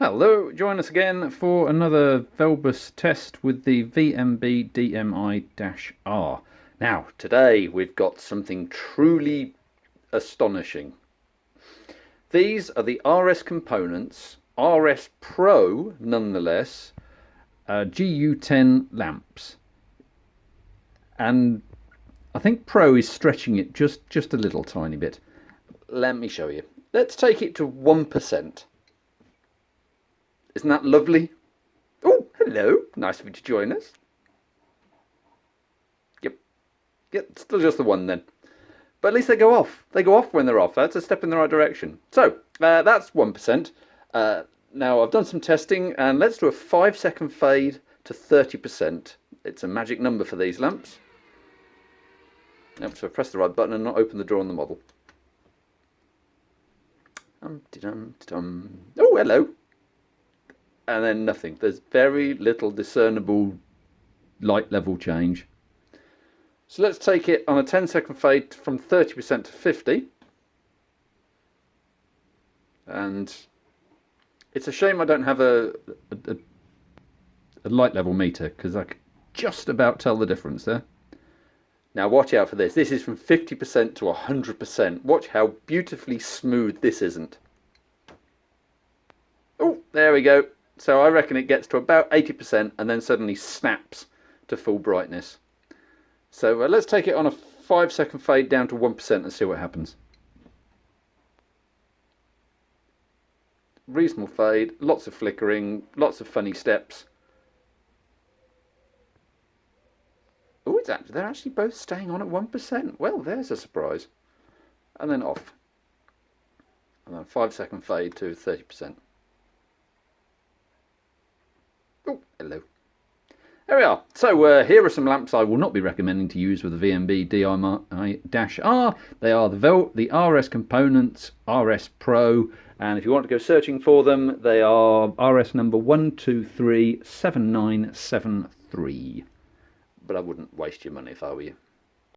Hello, join us again for another Velbus test with the VMBDMI-R. Now, today we've got something truly astonishing. These are the RS Components RS-Pro, nonetheless, GU10 lamps. And I think Pro is stretching it just a little tiny bit. Let me show you. Let's take it to 1%. Isn't that lovely? Oh, hello. Nice of you to join us. Yep, still just the one then. But at least they go off. They go off when they're off. That's a step in the right direction. So, that's 1%. Now, I've done some testing, and let's do a 5-second fade to 30%. It's a magic number for these lamps. Yep, so press the right button and not open the door on the model. Oh, hello. And then nothing. There's very little discernible light level change. So let's take it on a 10-second fade from 30% to 50. And it's a shame I don't have a light level meter, because I could just about tell the difference there. Now watch out for this. This is from 50% to 100%. Watch how beautifully smooth this isn't. Oh, there we go. So I reckon it gets to about 80% and then suddenly snaps to full brightness. So let's take it on a 5-second fade down to 1% and see what happens. Reasonable fade, lots of flickering, lots of funny steps. Oh, they're actually both staying on at 1%. Well, there's a surprise. And then off. And then 5-second fade to 30%. Oh, hello. There we are. So here are some lamps I will not be recommending to use with the VMBDMI-R. They are the RS Components RS-Pro, and if you want to go searching for them, they are RS number 1237973. But I wouldn't waste your money if I were you.